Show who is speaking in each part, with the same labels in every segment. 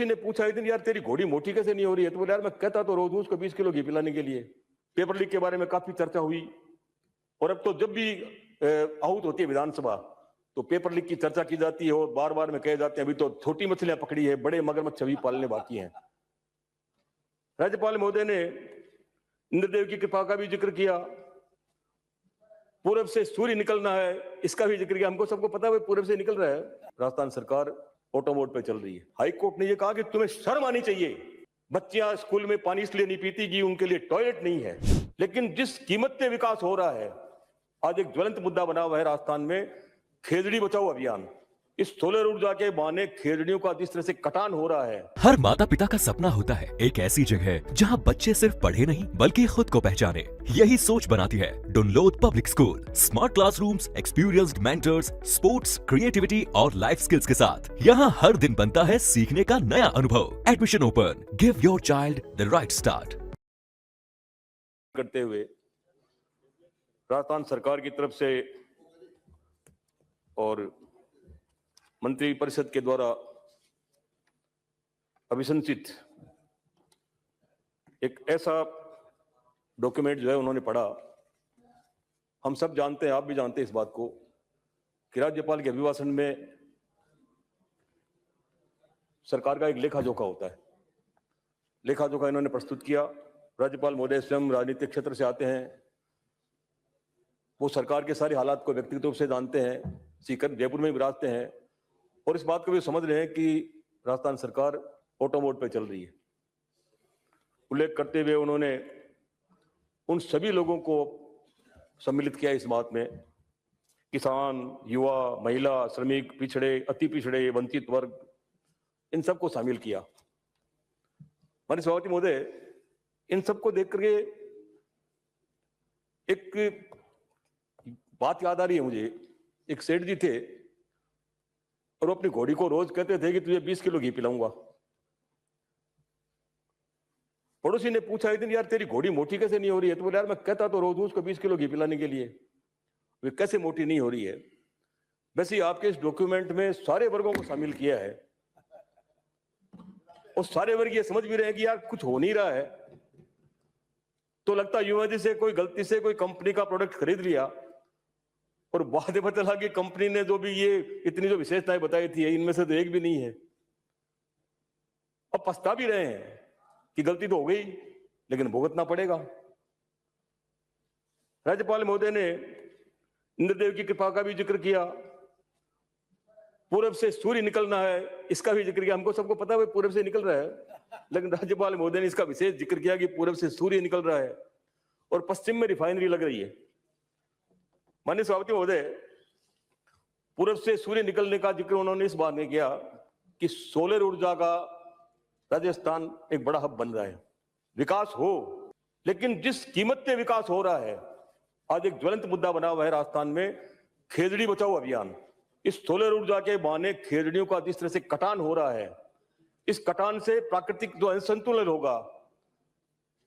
Speaker 1: पड़ोसी ने पूछा एक दिन, यार तेरी घोड़ी मोटी कैसे नहीं हो रही है? तो बोला, यार मैं कहता तो रोज हूं उसको 20 किलो घी पिलाने के लिए। पेपर लीक के बारे में काफी चर्चा हुई, और अब तो जब भी आहूत होती है विधानसभा तो पेपर लीक की चर्चा की जाती है, और बार बार में कहे जाते हैं अभी तो छोटी मछलियां पकड़ी है, बड़े मगरमच्छ अभी पालने बाकी हैं। राज्यपाल महोदय ने इंद्रदेव की कृपा का भी जिक्र किया, पूरब से सूर्य निकलना है इसका भी जिक्र किया। हमको सबको पता है पूरब से निकल रहा है। राजस्थान सरकार ऑटो मोड पे चल रही है। हाई कोर्ट ने यह कहा कि तुम्हें शर्म आनी चाहिए, बच्चियां स्कूल में पानी इसलिए नहीं पीती कि उनके लिए टॉयलेट नहीं है। लेकिन जिस कीमत पे विकास हो रहा है, आज एक ज्वलंत मुद्दा बना हुआ है राजस्थान में, खेजड़ी बचाओ अभियान। इस सोलर ऊर्जा के बहाने खेजड़ियों का जिस तरह से कटान हो रहा है।
Speaker 2: हर माता पिता का सपना होता है एक ऐसी जगह जहां बच्चे सिर्फ पढ़े नहीं बल्कि खुद को पहचाने। यही सोच बनाती है Dunlod public school. Smart classrooms, experienced mentors, sports, creativity और लाइफ स्किल्स के साथ यहाँ हर दिन बनता है सीखने का नया अनुभव। Admission open. Give your child the right start.
Speaker 1: करते हुए राजस्थान सरकार की तरफ से और मंत्री परिषद के द्वारा अभिशंसित एक ऐसा डॉक्यूमेंट जो है उन्होंने पढ़ा। हम सब जानते हैं, आप भी जानते हैं इस बात को, कि राज्यपाल के अभिभाषण में सरकार का एक लेखा जोखा होता है। लेखा जोखा इन्होंने प्रस्तुत किया। राज्यपाल महोदय स्वयं राजनीतिक क्षेत्र से आते हैं, वो सरकार के सारे हालात को व्यक्तिगत रूप से जानते हैं, सीकर जयपुर में विराजते हैं, और इस बात को भी समझ रहे हैं कि राजस्थान सरकार ऑटो मोड पे चल रही है। उल्लेख करते हुए उन्होंने उन सभी लोगों को सम्मिलित किया इस बात में, किसान, युवा, महिला, श्रमिक, पिछड़े, अति पिछड़े, वंचित वर्ग, इन सबको शामिल किया। माननीय सभापति महोदय, इन सबको देख करके एक बात याद आ रही है मुझे। एक सेठ जी थे और वो अपनी घोड़ी को रोज कहते थे कि तुझे 20 किलो घी पिलाऊंगा। पड़ोसी ने पूछा एक दिन, यार तेरी घोड़ी मोटी कैसे नहीं हो रही है? तो बोला, यार मैं कहता तो रोज हूं उसको 20 किलो घी पिलाने के लिए, वे कैसे मोटी नहीं हो रही है। वैसे ही आपके इस डॉक्यूमेंट में सारे वर्गों को शामिल किया है, और सारे वर्ग ये समझ भी रहे हैं कि यार कुछ हो नहीं रहा है। तो लगता है युवा जी से कोई गलती से कोई कंपनी का प्रोडक्ट खरीद लिया, और बाद में पता लगा कि कंपनी ने जो भी ये इतनी जो विशेषताएं बताई थी इनमें से तो एक भी नहीं है। अब पछता भी रहे हैं कि गलती तो हो गई, लेकिन भुगतना पड़ेगा। राज्यपाल महोदय ने इंद्रदेव की कृपा का भी जिक्र किया, पूरब से सूर्य निकलना है इसका भी जिक्र किया। हमको सबको पता है पूरब से निकल रहा है, लेकिन राज्यपाल महोदय ने इसका विशेष जिक्र किया कि पूरब से सूर्य निकल रहा है और पश्चिम में रिफाइनरी लग रही है। माननीय सभापति महोदय, पूरब से सूर्य निकलने का जिक्र उन्होंने इस बात में किया कि सोलर ऊर्जा का राजस्थान एक बड़ा हब बन रहा है। विकास हो, लेकिन जिस कीमत पे विकास हो रहा है, आज एक ज्वलंत मुद्दा बना हुआ है राजस्थान में, खेजड़ी बचाओ अभियान। इस सोलर ऊर्जा के बहाने खेजड़ियों का जिस तरह से कटान हो रहा है, इस कटान से प्राकृतिक जो असंतुलन होगा,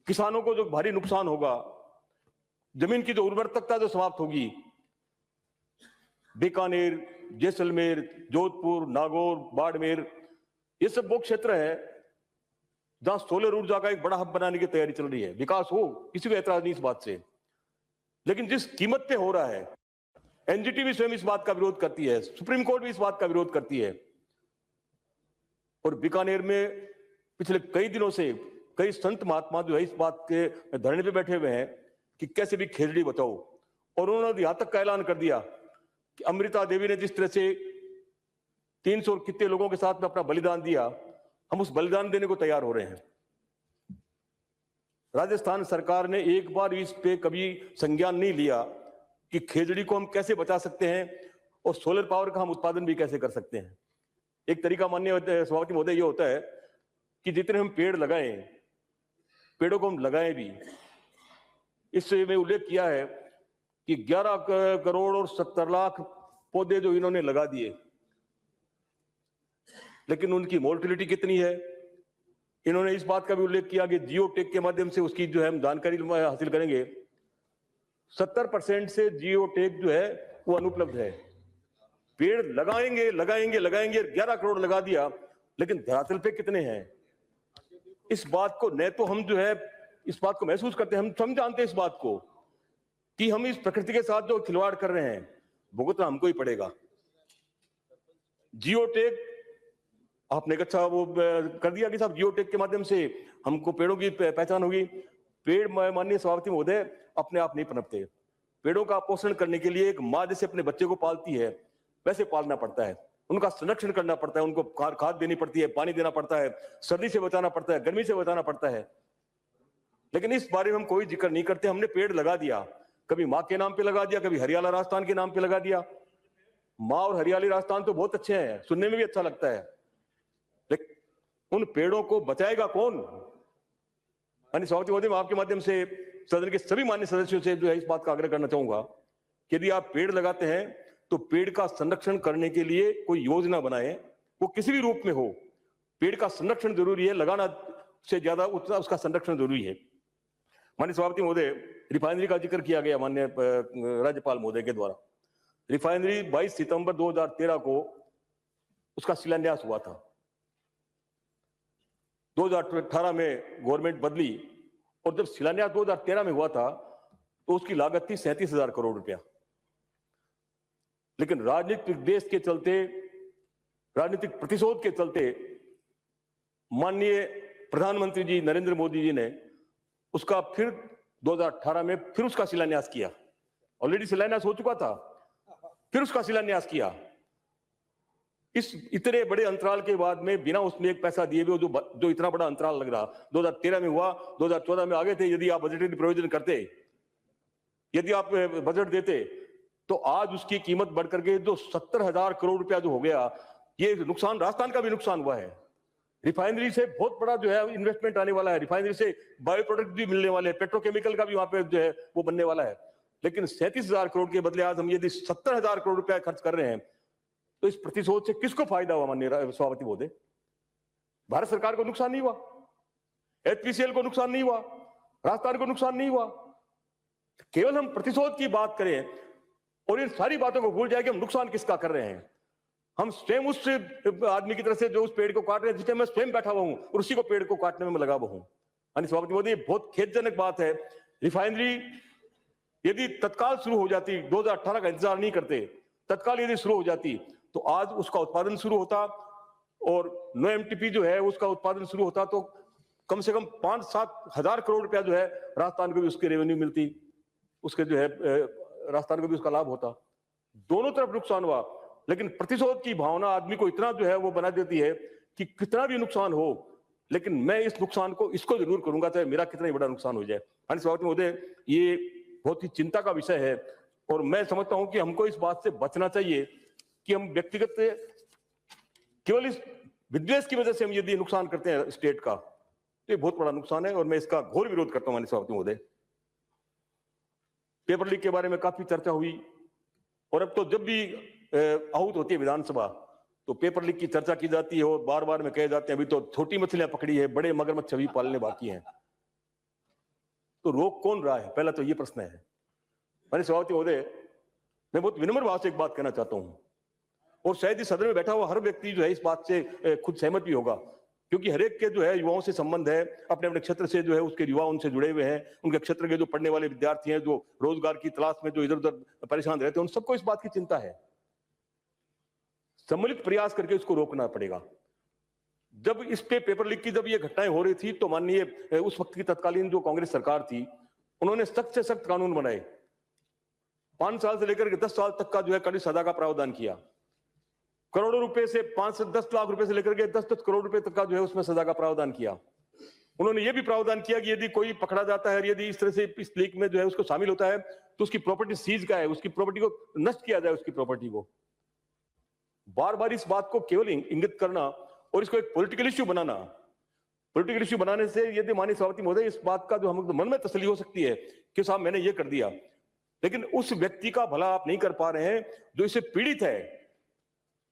Speaker 1: किसानों को जो भारी नुकसान होगा, जमीन की जो उर्वरकता जो समाप्त होगी। बीकानेर, जैसलमेर, जोधपुर, नागौर, बाड़मेर, ये सब वो क्षेत्र है जहां सोलर ऊर्जा का एक बड़ा हब बनाने की तैयारी चल रही है। विकास हो, किसी को ऐतराज नहीं इस बात से, लेकिन जिस कीमत पे हो रहा है, एनजीटी भी स्वयं इस बात का विरोध करती है, सुप्रीम कोर्ट भी इस बात का विरोध करती है। और बीकानेर में पिछले कई दिनों से कई संत महात्मा जो है इस बात के धरने पे बैठे हुए हैं कि कैसे भी खेजड़ी बचाओ। और उन्होंने यहां तक का ऐलान कर दिया कि अमृता देवी ने जिस तरह से 300 और कितने लोगों के साथ में अपना बलिदान दिया, हम उस बलिदान देने को तैयार हो रहे हैं। राजस्थान सरकार ने एक बार इस पे कभी संज्ञान नहीं लिया कि खेजड़ी को हम कैसे बचा सकते हैं और सोलर पावर का हम उत्पादन भी कैसे कर सकते हैं। एक तरीका माननीय सभापति महोदय ये होता है कि जितने हम पेड़ लगाएं, पेड़ों को हम लगाएं भी। इससे में उल्लेख किया है कि 11 करोड़ और 70 लाख पौधे जो इन्होंने लगा दिए, लेकिन उनकी मोर्टिलिटी कितनी है। इन्होंने इस बात का भी उल्लेख किया कि जियोटेक के माध्यम से उसकी जो है हम जानकारी हासिल करेंगे। 70% से जियोटेक जो है वो अनुपलब्ध है। पेड़ लगाएंगे लगाएंगे लगाएंगे, 11 करोड़ लगा दिया, लेकिन धरातल पे कितने हैं? इस बात को न तो हम जो है इस बात को महसूस करते हैं, हम जानते हैं इस बात को कि हम इस प्रकृति के साथ जो खिलवाड़ कर रहे हैं भुगतना हमको ही पड़ेगा। जियोटेक आपने अच्छा वो कर दिया कि साहब जियोटेक के माध्यम से हमको पेड़ों की पहचान होगी। पेड़ माननीय सभापति महोदय अपने आप नहीं पनपते। पेड़ों का पोषण करने के लिए एक माँ जैसे अपने बच्चे को पालती है वैसे पालना पड़ता है, उनका संरक्षण करना पड़ता है, उनको खाद देनी पड़ती है, पानी देना पड़ता है, सर्दी से बचाना पड़ता है, गर्मी से बचाना पड़ता है। लेकिन इस बारे में हम कोई जिक्र नहीं करते। हमने पेड़ लगा दिया, कभी माँ के नाम पे लगा दिया, कभी हरियाला राजस्थान के नाम पे लगा दिया। माँ और हरियाली राजस्थान तो बहुत अच्छे हैं, सुनने में भी अच्छा लगता है, लेकिन उन पेड़ों को बचाएगा कौन? माननीय सभापति महोदय, मैं आपके माध्यम से सदन के सभी मान्य सदस्यों से जो है इस बात का आग्रह करना चाहूंगा कि यदि आप पेड़ लगाते हैं तो पेड़ का संरक्षण करने के लिए कोई योजना बनाएं, वो किसी भी रूप में हो। पेड़ का संरक्षण जरूरी है, लगाना से ज्यादा उसका संरक्षण जरूरी है। माननीय सभापति महोदय, रिफाइनरी का जिक्र किया गया माननीय राज्यपाल महोदय के द्वारा। रिफाइनरी 22 सितंबर 2013 को उसका शिलान्यास हुआ था। 2018 में गवर्नमेंट बदली और जब शिलान्यास 2013 में हुआ था तो उसकी लागत थी 37,000 करोड़ रुपया। लेकिन राजनीतिक देश के चलते, राजनीतिक प्रतिशोध के चलते माननीय प्रधानमंत्री जी नरेंद्र मोदी जी ने उसका फिर 2018 में फिर उसका शिलान्यास किया। ऑलरेडी शिलान्यास हो चुका था, फिर उसका शिलान्यास किया। इस इतने बड़े अंतराल के बाद में बिना उसमें एक पैसा दिए हुए जो इतना बड़ा अंतराल लग रहा, 2013 में हुआ, 2014 में आगे थे। यदि आप बजटरी प्रोविजन करते, यदि आप बजट देते तो आज उसकी कीमत बढ़ करके जो 70,000 करोड़ रुपया जो हो गया, ये नुकसान राजस्थान का भी नुकसान हुआ है। रिफाइनरी से बहुत बड़ा जो है इन्वेस्टमेंट आने वाला है, रिफाइनरी से बायो प्रोडक्ट भी मिलने वाले हैं, पेट्रोकेमिकल का भी वहां पे जो है वो बनने वाला है। लेकिन 37,000 करोड़ के बदले आज हम यदि 70,000 करोड़ रुपया खर्च कर रहे हैं तो इस प्रतिशोध से किसको फायदा हुआ? माननीय सभापति महोदय, भारत सरकार को नुकसान नहीं हुआ, एचपीसीएल को नुकसान नहीं हुआ, राजस्थान को नुकसान नहीं हुआ। केवल हम प्रतिशोध की बात करें और इन सारी बातों को भूल जाए कि हम नुकसान किसका कर रहे हैं। हम स्वयं उस आदमी की तरह से जो उस पेड़ को काट रहे हैं जिसमें मैं स्वयं बैठा हुआ हूं और उसी को पेड़ को काटने में लगा हुआ हूं। माननीय सभापति महोदय, बहुत खेदजनक बात है। रिफाइनरी यदि तत्काल शुरू हो जाती, 2018 का इंतजार नहीं करते, तत्काल यदि शुरू हो जाती तो आज उसका उत्पादन शुरू होता और नो एमटीपी जो है उसका उत्पादन शुरू होता तो कम से कम 5-7 हजार करोड़ रुपया जो है राजस्थान को भी उसकी रेवेन्यू मिलती, उसके जो है राजस्थान को भी उसका लाभ होता। दोनों तरफ नुकसान हुआ, लेकिन प्रतिशोध की भावना आदमी को इतना जो है वो बना देती है कि कितना भी नुकसान हो, लेकिन मैं इस नुकसान को इसको जरूर करूंगा चाहे मेरा कितना ही बड़ा नुकसान हो जाए। माननीय सभापति महोदय, ये बहुत ही चिंता का विषय है और मैं समझता हूं कि हमको इस बात से बचना चाहिए कि हम व्यक्तिगत केवल इस विद्वेष की वजह से हम यदि नुकसान करते हैं स्टेट का तो ये बहुत बड़ा नुकसान है और मैं इसका घोर विरोध करता हूं। माननीय सभापति महोदय, पेपर लीक के बारे में काफी चर्चा हुई और अब तो जब भी आहूत होती है विधानसभा तो पेपर लीक की चर्चा की जाती है और बार बार में कहे जाते हैं अभी तो छोटी मछलियां पकड़ी है, बड़े मगरमच्छ अभी पालने बाकी हैं। तो रोक कौन रहा है? पहला तो ये प्रश्न है। माननीय सभापति महोदय, मैं बहुत विनम्र भाव से एक बात कहना चाहता हूं और शायद इस सदन में बैठा हुआ हर व्यक्ति जो है इस बात से खुद सहमत भी होगा, क्योंकि हर एक के जो है युवाओं से संबंध है, अपने अपने क्षेत्र से जो है उसके युवा उनसे जुड़े हुए हैं, उनके क्षेत्र के जो पढ़ने वाले विद्यार्थी हैं, जो रोजगार की तलाश में जो इधर उधर परेशान रहते हैं, उन सबको इस बात की चिंता है। सम्मिलित प्रयास करके इसको रोकना पड़ेगा। जब इस पे पेपर लीक की जब ये घटनाएं हो रही थी तो माननीय उस वक्त की तत्कालीन जो कांग्रेस सरकार थी उन्होंने सख्त से सख्त कानून बनाए, 5 साल से लेकर 10 साल तक का जो है कड़ी सजा का प्रावधान किया, करोड़ों रुपए से 5 से 10 लाख रुपए से लेकर के 10 करोड़ रुपए तक का जो है उसमें सजा का प्रावधान किया। उन्होंने ये भी प्रावधान किया कि यदि कोई पकड़ा जाता है, यदि इस तरह से इस लीक में जो है उसको शामिल होता है तो उसकी प्रॉपर्टी सीज का है, उसकी प्रॉपर्टी को नष्ट किया जाए, उसकी प्रॉपर्टी को। बार बार इस बात को केवल इंगित करना और इसको एक पॉलिटिकल इश्यू बनाना, पॉलिटिकल इश्यू बनाने से यदि माननीय सभापति महोदय इस बात का जो हम मन में तसल्ली हो सकती है कि साहब मैंने ये कर दिया, लेकिन उस व्यक्ति का भला आप नहीं कर पा रहे हैं जो इससे पीड़ित है।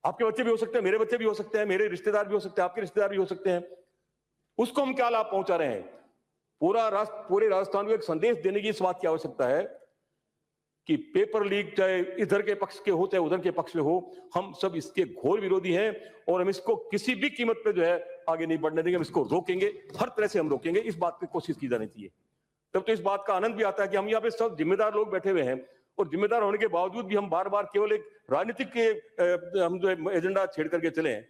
Speaker 1: आपके बच्चे भी हो सकते हैं, मेरे बच्चे भी हो सकते हैं, मेरे रिश्तेदार भी हो सकते हैं, आपके रिश्तेदार भी हो सकते हैं। उसको हम क्या लाभ पहुंचा रहे हैं? पूरे राजस्थान को एक संदेश देने की इस बात की आवश्यकता है कि पेपर लीक चाहे इधर के पक्ष के हो चाहे उधर के पक्ष में हो, हम सब इसके घोर विरोधी हैं और हम इसको किसी भी कीमत पे जो है आगे नहीं बढ़ने देंगे। हम इसको रोकेंगे, हर तरह से हम रोकेंगे। इस बात की कोशिश की जानी चाहिए। तब तो इस बात का आनंद भी आता है कि हम यहाँ पे सब जिम्मेदार लोग बैठे हुए हैं और जिम्मेदार होने के बावजूद भी हम बार बार केवल एक राजनीतिक के हम जो एजेंडा छेड़ करके चले हैं।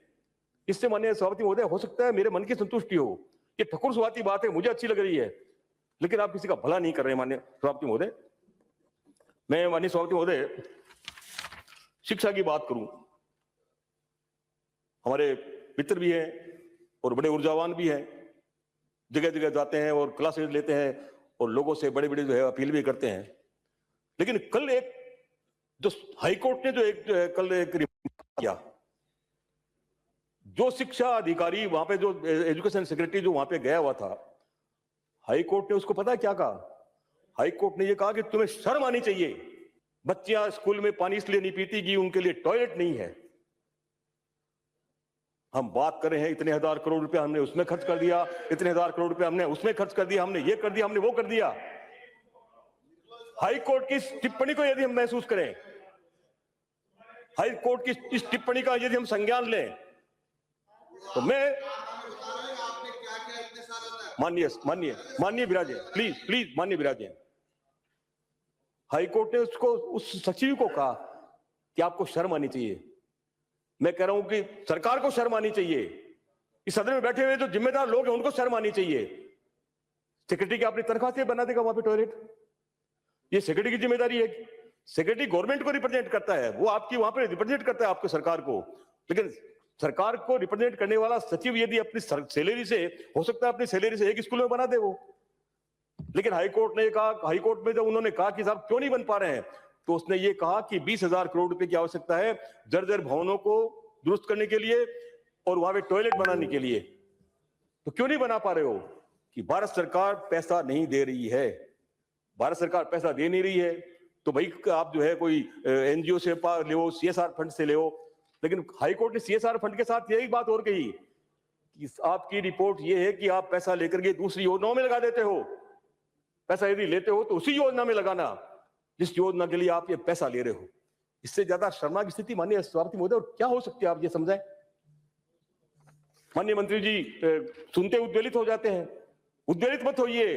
Speaker 1: इससे माननीय सभापति महोदय, हो सकता है मेरे मन की संतुष्टि हो, ये ठकुर सुहाती बात है, मुझे अच्छी लग रही है, लेकिन आप किसी का भला नहीं कर रहे माननीय सभापति महोदय। मैं माननीय सभापति महोदय शिक्षा की बात करूं, हमारे मित्र भी हैं और बड़े ऊर्जावान भी हैं, जगह जगह जाते हैं और क्लासेस लेते हैं और लोगों से बड़े बड़े जो है अपील भी करते हैं। लेकिन कल एक जो हाईकोर्ट ने जो कल एक रिपोर्ट किया, जो शिक्षा अधिकारी वहां पे, जो एजुकेशन सेक्रेटरी जो वहां पे गया हुआ था, हाईकोर्ट ने उसको पता है क्या कहा? हाईकोर्ट ने ये कहा कि तुम्हें शर्म आनी चाहिए। बच्चियां स्कूल में पानी इसलिए नहीं पीती कि उनके लिए टॉयलेट नहीं है। हम बात कर रहे हैं इतने हजार करोड़ रुपया हमने उसमें खर्च कर दिया, इतने हजार करोड़ रुपया हमने उसमें खर्च कर दिया, हमने ये कर दिया, हमने वो कर दिया। हाईकोर्ट की इस टिप्पणी को यदि हम महसूस करें, हाईकोर्ट की इस टिप्पणी का यदि हम संज्ञान लें, तो मैं माननीय विराजे, प्लीज माननीय विराजे, हाईकोर्ट ने उसको, उस सचिव को कहा कि आपको शर्म आनी चाहिए। मैं कह रहा हूं कि सरकार को शर्म आनी चाहिए, इस सदन में बैठे हुए जो जिम्मेदार लोग हैं उनको शर्म आनी चाहिए। सेक्रेटरी की अपनी तनख्वाह से बना देगा वहां पे टॉयलेट, ये सेक्रेटरी की जिम्मेदारी है। सेक्रेटरी गवर्नमेंट को रिप्रेजेंट करता है, वो आपकी वहां पे रिप्रेजेंट करता है आपको सरकार को, लेकिन सरकार को रिप्रेजेंट करने वाला सचिव यदि अपनी सैलरी से, हो सकता है अपनी सैलरी से एक स्कूल में बना दे वो, लेकिन हाईकोर्ट ने कहा, हाईकोर्ट में जब उन्होंने कहा कि साहब क्यों नहीं बन पा रहे हैं, तो उसने ये कहा कि 20,000 करोड़ रुपए की आवश्यकता है जर्जर भवनों को दुरुस्त करने के लिए और वहां पे टॉयलेट बनाने के लिए। तो क्यों नहीं बना पा रहे हो? कि भारत सरकार पैसा नहीं दे रही है। भारत सरकार पैसा दे नहीं रही है तो भाई आप जो है कोई एनजीओ से ले, सीएसआर फंड से ले। लेकिन हाईकोर्ट ने सीएसआर फंड के साथ यही बात और कही कि आपकी रिपोर्ट ये है कि आप पैसा लेकर के दूसरी योजनाओं में लगा देते हो। पैसा यदि लेते हो तो उसी योजना में लगाना जिस योजना के लिए आप ये पैसा ले रहे हो। इससे ज्यादा शर्मनाक स्थिति माननीय सभापति महोदय और क्या हो सकती है, आप ये समझाएं। माननीय मंत्री जी सुनते उद्वेलित हो जाते हैं। उद्वेलित मत होइए,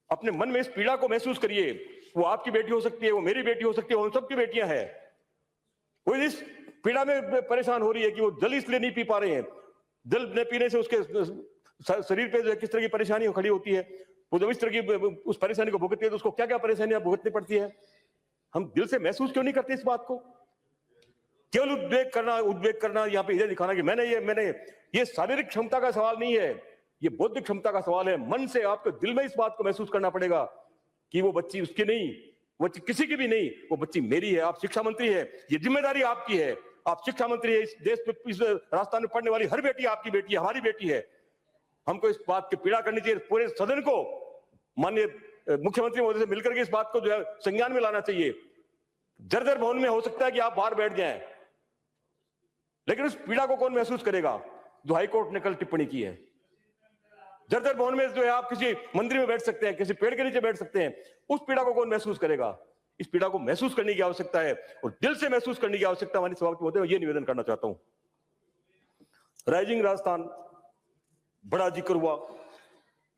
Speaker 1: अपने मन में इस पीड़ा को महसूस करिए। वो आपकी बेटी हो सकती है, वो मेरी बेटी हो सकती है, वो हम सबकी बेटियां हैं। वो इस पीड़ा में परेशान हो रही है कि वो जल इसलिए नहीं पी पा रहे हैं। जल न पीने से उसके शरीर पे किस तरह की परेशानी खड़ी होती है। वो जब इस तरह की उस परेशानी को भुगतती है तो उसको क्या क्या परेशानियां भुगतनी पड़ती है। हम दिल से महसूस क्यों नहीं करते इस बात को? केवल उद्वेग करना यहाँ पे इधर दिखाना कि मैंने ये शारीरिक क्षमता का सवाल नहीं है, ये बौद्धिक क्षमता का सवाल है। मन से आपको दिल में इस बात को महसूस करना पड़ेगा कि वो बच्ची उसकी नहीं, वो बच्ची किसी की भी नहीं, वो बच्ची मेरी है। आप शिक्षा मंत्री है, ये जिम्मेदारी आपकी है। आप शिक्षा मंत्री है, इस देश में, इस राजस्थान में पढ़ने वाली हर बेटी आपकी बेटी है, हमारी बेटी है। हमको इस बात की पीड़ा करनी चाहिए। पूरे सदन को माननीय मुख्यमंत्री महोदय से मिलकर के इस बात को जो है संज्ञान में लाना चाहिए। जर्जर भवन में हो सकता है कि आप बाहर बैठ जाएं, लेकिन उस पीड़ा को कौन महसूस करेगा जो हाईकोर्ट ने कल टिप्पणी की है। जर्जर भवन में जो है आप किसी मंदिर में बैठ सकते हैं, किसी पेड़ के नीचे बैठ सकते हैं, उस पीड़ा को कौन महसूस करेगा? इस पीड़ा को महसूस करने की आवश्यकता है और दिल से महसूस करने की आवश्यकता हमारी सभापति महोदय, ये निवेदन करना चाहता हूं। राइजिंग राजस्थान बड़ा जिक्र हुआ।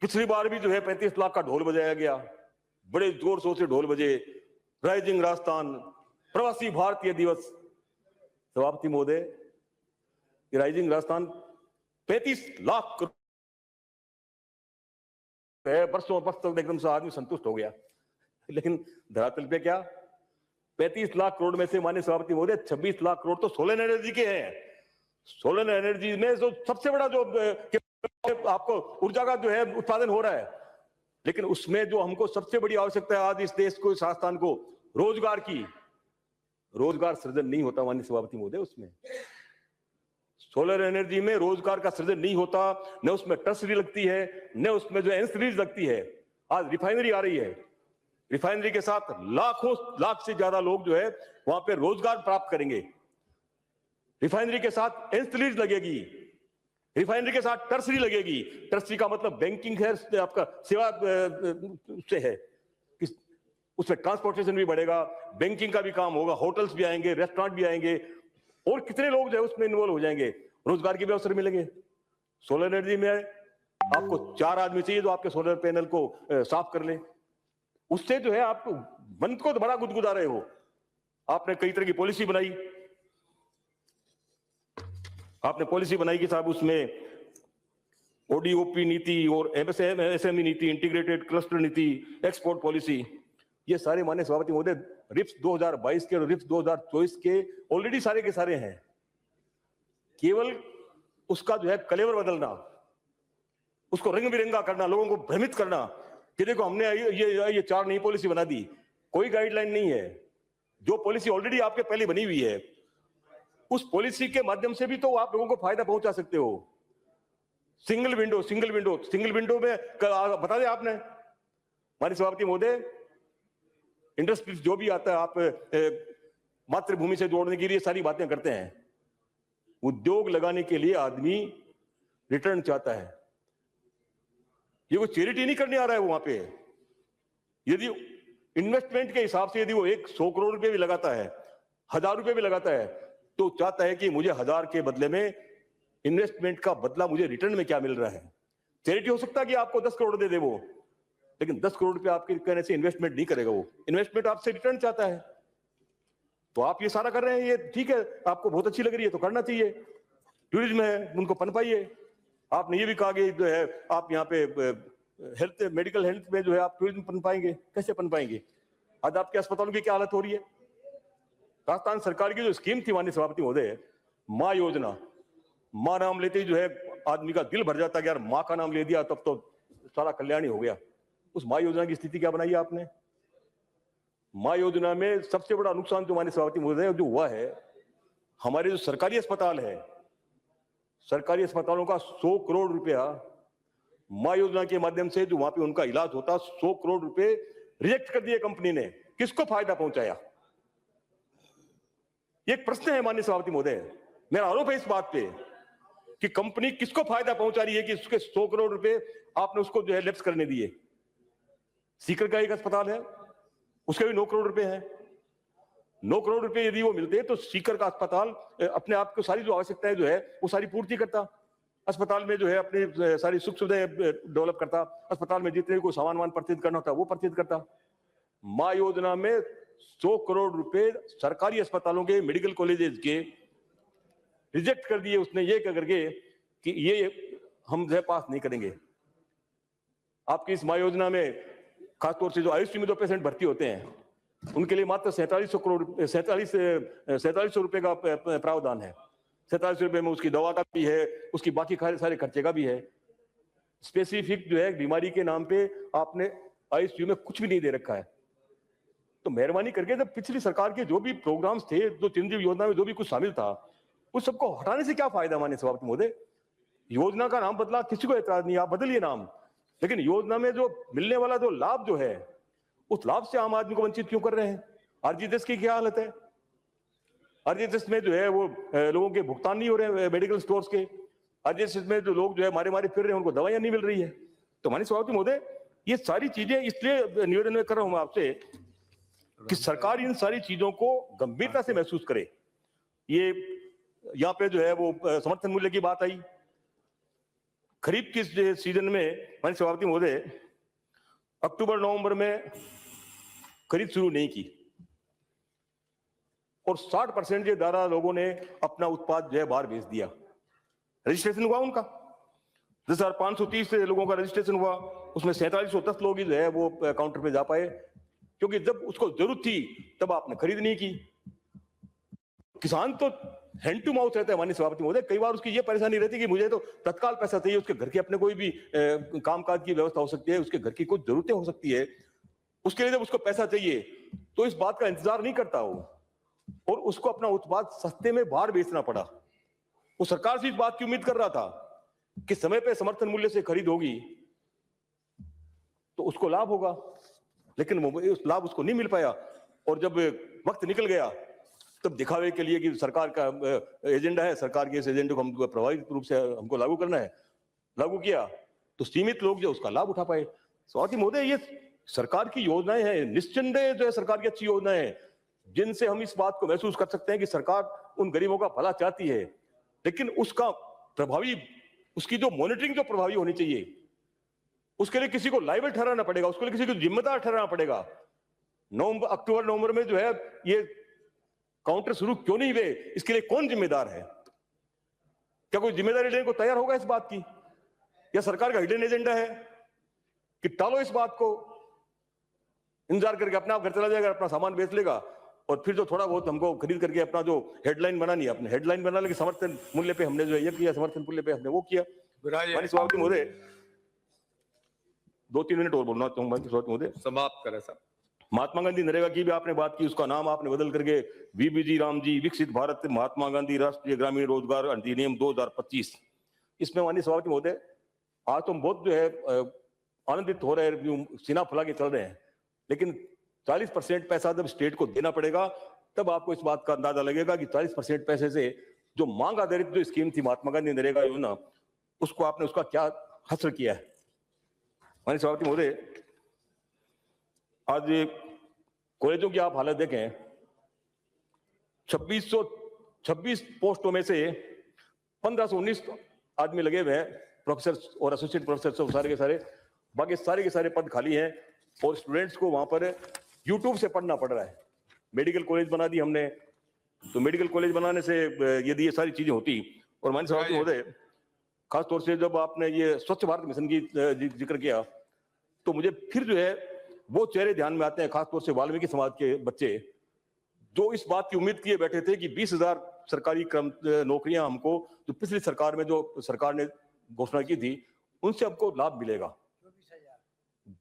Speaker 1: पिछली बार भी जो है 35 लाख का ढोल बजाया गया, बड़े जोर शोर से ढोल बजे। राइजिंग राजस्थान, प्रवासी भारतीय दिवस। सभापति महोदय, राइजिंग राजस्थान 35 लाख करोड़ बरसों तक एकदम से आदमी संतुष्ट हो गया, लेकिन धरातल पे क्या? 35 लाख करोड़ में से माननीय सभापति महोदय 26 लाख करोड़ तो सोलर एनर्जी के हैं। सोलर एनर्जी में जो सबसे बड़ा जो आपको ऊर्जा का जो है उत्पादन हो रहा है, लेकिन उसमें जो हमको सबसे बड़ी आवश्यकता है आज इस देश को, इस राजस्थान को, रोजगार की, रोजगार सृजन नहीं होता माननीय सभापति महोदय। उसमें सोलर एनर्जी में रोजगार का सृजन नहीं होता, न उसमें टर्सरी लगती है, न उसमें जो एंसिलरीज लगती है। आज रिफाइनरी आ रही है, रिफाइनरी के साथ लाखों लाख से ज्यादा लोग जो है वहां पे रोजगार प्राप्त करेंगे। रिफाइनरी के साथ एंसिलरीज लगेगी, रिफाइनरी के साथ टर्सरी लगेगी। टर्सरी का मतलब बैंकिंग है, आपका सेवा से है। उसमें ट्रांसपोर्टेशन भी बढ़ेगा, बैंकिंग का भी काम होगा, होटल्स भी आएंगे, रेस्टोरेंट भी आएंगे, और कितने लोग जो है उसमें इन्वॉल्व हो जाएंगे, रोजगार के भी अवसर मिलेंगे। सोलर एनर्जी में आपको 4 आदमी चाहिए जो आपके सोलर पैनल को साफ कर ले। उससे जो है आप मन को तो बड़ा गुदगुदा रहे हो। आपने कई तरह की पॉलिसी बनाई, आपने पॉलिसी बनाई कि साहब उसमें ओडीओपी नीति और एमएसएमई नीति, इंटीग्रेटेड क्लस्टर नीति, एक्सपोर्ट पॉलिसी, ये सारे माननीय सभापति महोदय रिप्स 2022 के और रिप्स 2024 के ऑलरेडी सारे के सारे हैं। केवल उसका जो है कलेवर बदलना, उसको रंग बिरंगा करना, लोगों को भ्रमित करना कि देखो हमने ये 4 नई पॉलिसी बना दी। कोई गाइडलाइन नहीं है। जो पॉलिसी ऑलरेडी आपके पहले बनी हुई है, उस पॉलिसी के माध्यम से भी तो आप लोगों को फायदा पहुंचा सकते हो। सिंगल विंडो में बता दें आपने हमारी सभापति महोदय, इंडस्ट्री जो भी आता है आप मातृभूमि से जोड़ने के लिए सारी बातें करते हैं। उद्योग लगाने के लिए आदमी रिटर्न चाहता है। ये वो चैरिटी नहीं करने आ रहा है वो वहां पे। यदि इन्वेस्टमेंट के हिसाब से यदि वो 100 करोड़ रुपए भी लगाता है, 1000 रुपए भी लगाता है, तो चाहता है कि मुझे 1000 के बदले में इन्वेस्टमेंट का बदला मुझे रिटर्न में क्या मिल रहा है। चैरिटी हो सकता है कि आपको 10 करोड़ दे दे वो, लेकिन 10 करोड़ रुपए आपके कहने से इन्वेस्टमेंट नहीं करेगा वो। इन्वेस्टमेंट आपसे रिटर्न चाहता है। तो आप ये सारा कर रहे हैं, ये ठीक है, आपको बहुत अच्छी लग रही है तो करना चाहिए। टूरिज्म है, उनको पनपाइए। आपने ये भी कहा कि जो है आप यहाँ पे हेल्थ, मेडिकल हेल्थ में जो है आप टूरिज्म पनपाएंगे। कैसे पनपाएंगे? आज आपके अस्पतालों की क्या हालत हो रही है। राजस्थान सरकार की जो स्कीम थी माननीय सभापति महोदय, माँ योजना, माँ नाम लेते ही जो है आदमी का दिल भर जाता है कि यार माँ का नाम ले दिया तब तो सारा कल्याण ही हो गया। उस माँ योजना की स्थिति क्या बनाई है आपने? माँ योजना में सबसे बड़ा नुकसान जो माननीय सभापति महोदय जो हुआ है, हमारे जो सरकारी अस्पताल है, सरकारी अस्पतालों का 100 करोड़ रुपया माँ योजना के माध्यम से जो वहां पे उनका इलाज होता, 100 करोड़ रुपए रिजेक्ट कर दिए कंपनी ने। किसको फायदा पहुंचाया? ये एक प्रश्न है माननीय सभापति महोदय। मेरा आरोप है इस बात पे कि कंपनी किसको फायदा पहुंचा रही है कि उसके 100 करोड़ रुपए आपने उसको जो है लैप्स करने दिए। सीकर का एक अस्पताल है, उसके भी 9 करोड़ रुपए हैं। 9 करोड़ रुपए यदि वो मिलते तो सीकर का अस्पताल अपने आप को सारी जो आवश्यकताएं जो है वो सारी पूर्ति करता। अस्पताल में जो है अपनी सारी सुख सुविधाएं डेवलप करता। अस्पताल में जितने को सामान प्रतित करना होता वो प्रतित करता। माँ योजना में 100 करोड़ रुपए सरकारी अस्पतालों के, मेडिकल कॉलेजेस के रिजेक्ट कर दिए उसने, ये कह करके कि ये हम जो पास नहीं करेंगे। आपकी इस माँ योजना में खासतौर से जो आईसीयू में जो पेशेंट भर्ती होते हैं उनके लिए मात्र 4700 रुपए का प्रावधान है। 47 रुपए में उसकी दवा का भी है, उसकी बाकी सारे खर्चे का भी है। स्पेसिफिक जो है बीमारी के नाम पे आपने आईसीयू में कुछ भी नहीं दे रखा है। तो मेहरबानी करके जब पिछली सरकार के जो भी प्रोग्राम्स थे, जो चिरंजीवी योजना में जो भी कुछ शामिल था, उस सबको हटाने से क्या फायदा माननीय सभापति महोदय? योजना का नाम बदला, किसी को एतराज नहीं, आप बदलिए नाम, लेकिन योजना में जो मिलने वाला जो लाभ जो है उस लाभ से आम आदमी को वंचित क्यों कर रहे हैं? आरजीएस की क्या हालत है? आरजीएस में जो है वो लोगों के भुगतान नहीं हो रहे हैं मेडिकल स्टोर्स के। आरजीएस में जो लोग जो है मारे मारे फिर रहे हैं, उनको दवाइयां नहीं मिल रही है। तो माननीय सभापति महोदय, ये सारी चीजें इसलिए निवेदन में कर रहा हूं मैं आपसे कि सरकार इन सारी चीजों को गंभीरता से महसूस करे। ये यहाँ पे जो है वो समर्थन मूल्य की बात आई। खरीफ की सीजन में माननीय सभापति महोदय अक्टूबर नवंबर में खरीद शुरू नहीं की और 60% के द्वारा लोगों ने अपना उत्पाद जो है बाहर भेज दिया। रजिस्ट्रेशन हुआ उनका 10,530 लोगों का रजिस्ट्रेशन हुआ, उसमें 4710 लोग ही जो है वो काउंटर पे जा पाए, क्योंकि जब उसको जरूरत थी तब आपने खरीद नहीं की। किसान तो हैंड टू माउथ रहता है माननीय सभापति महोदय। कई बार उसकी ये परेशानी रहती है कि मुझे तो तत्काल पैसा चाहिए, उसके घर के अपने कोई भी कामकाज की व्यवस्था हो सकती है, उसके घर की कुछ जरूरतें हो सकती है, उसके लिए जब उसको पैसा चाहिए तो इस बात का इंतजार नहीं करता हो और उसको अपना उत्पाद सस्ते में बाहर बेचना पड़ा। वो सरकार से इस बात की उम्मीद कर रहा था कि समय पे समर्थन मूल्य से खरीद होगी तो उसको लाभ होगा, लेकिन उस लाभ उसको नहीं मिल पाया। और जब वक्त निकल गया तब दिखावे के लिए कि सरकार का एजेंडा है, सरकार के इस एजेंडे को हमको प्रभावित रूप से हमको लागू करना है, लागू किया तो सीमित लोग जो उसका लाभ उठा पाए। स्वाति महोदय, ये सरकार की योजनाएं हैं, निस्संदेह जो है सरकार की अच्छी योजनाएं हैं, जिनसे हम इस बात को महसूस कर सकते हैं कि सरकार उन गरीबों का भला चाहती है, लेकिन उसका प्रभावी, उसकी जो मॉनिटरिंग जो प्रभावी होनी चाहिए, उसके लिए किसी को लायबल ठहराना पड़ेगा, उसके लिए किसी को जिम्मेदार ठहराना पड़ेगा। अक्टूबर नवंबर में जो है ये काउंटर शुरू क्यों नहीं हुए, इसके लिए कौन जिम्मेदार है? क्या कोई जिम्मेदारी लेने को तैयार होगा इस बात की, या सरकार का हिडन एजेंडा है कि टालो इस बात को, इंतजार करके अपने आप घर चला जाएगा, अपना सामान बेच लेगा और फिर जो थोड़ा बहुत हमको खरीद करके अपना जो हेडलाइन बनानी है, अपने हेडलाइन बनाने के समर्थन मूल्य पे हमने जो ये किया, समर्थन मूल्य पे हमने वो किया। सभापति महोदय 2-3 मिनट और बोलना चाहूंगा सभापति महोदय।
Speaker 3: समाप्त करें सर।
Speaker 1: महात्मा गांधी नरेगा की भी आपने बात की, उसका नाम आपने बदल करके वीबीजी रामजी विकसित भारत महात्मा गांधी राष्ट्रीय ग्रामीण रोजगार अधिनियम 2025, इसमें माननीय सभापति महोदय आज तो हम बहुत जो है आनंदित हो रहे हैं, सीना फुला के चल रहे हैं, लेकिन 40% पैसा जब स्टेट को देना पड़ेगा तब आपको इस बात का अंदाजा लगेगा कि 40% पैसे से जो मांग आधारित जो स्कीम थी महात्मा गांधी नरेगा योजना, उसको आपने उसका क्या हस्र किया है। माननीय सभापति महोदय, आज कॉलेजों की आप हालत देखें, 2626 पोस्टों में से 1519 आदमी लगे हुए हैं, प्रोफेसर और एसोसिएट प्रोफेसर सब सारे के सारे, बाकी सारे के सारे पद खाली हैं और स्टूडेंट्स को वहां पर यूट्यूब से पढ़ना पड़ रहा है। मेडिकल कॉलेज बना दी हमने, तो मेडिकल कॉलेज बनाने से यदि ये सारी चीजें होती, और माननीय सभापति महोदय खासतौर से जब आपने ये स्वच्छ भारत मिशन की जिक्र किया, तो मुझे फिर जो है वो चेहरे ध्यान में आते हैं, खासतौर से वाल्मीकि समाज के बच्चे जो इस बात की उम्मीद किए बैठे थे कि 20,000 सरकारी नौकरियां हमको जो पिछली सरकार में जो सरकार ने घोषणा की थी उनसे हमको लाभ मिलेगा।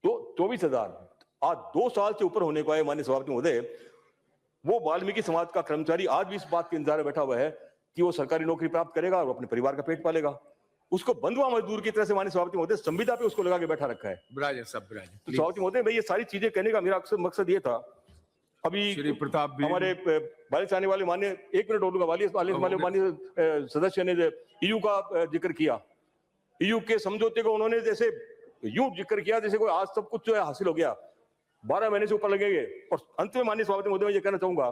Speaker 1: 24,000 आज 2 साल से ऊपर होने को है। माननीय सभापति महोदय, वो वाल्मीकि समाज का कर्मचारी आज भी इस बात के इंतजार में बैठा हुआ है कि वो सरकारी नौकरी प्राप्त करेगा और अपने परिवार का पेट पालेगा। उसको बंधुआ मजदूर की तरह से माननीय सभापति महोदय संविदा पे उसको लगा के बैठा रखा है। तो सभापति महोदय, मैं ये सारी चीजें कहने का मेरा अक्सर मकसद ये था। अभी
Speaker 3: श्री प्रताप
Speaker 1: हमारे बारिश आने वाले माननीय 1 मिनट बोलूंगा, माननीय सदस्य ने EU का जिक्र किया, EU के समझौते को उन्होंने जैसे यूं जिक्र किया जैसे कोई आज सब कुछ जो है हासिल हो गया, 12 महीने से ऊपर लगेंगे। और अंत में माननीय सभापति महोदय मैं ये कहना चाहूंगा,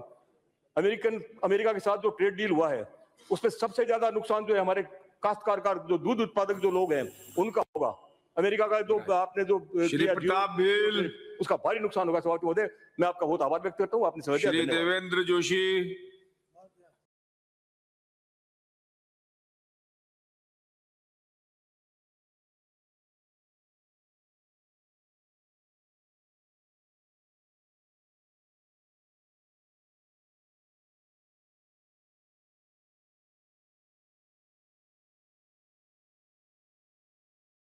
Speaker 1: अमेरिका के साथ जो ट्रेड डील हुआ है उसमें सबसे ज्यादा नुकसान जो है हमारे काश्तकार का, जो दूध उत्पादक जो लोग हैं उनका होगा। अमेरिका का जो आपने जो
Speaker 3: श्री प्रताप बिल,
Speaker 1: उसका भारी नुकसान होगा। सभापति महोदय, मैं आपका बहुत आभार व्यक्त करता हूँ, आपने समझ लिया।
Speaker 3: श्री देवेंद्र जोशी।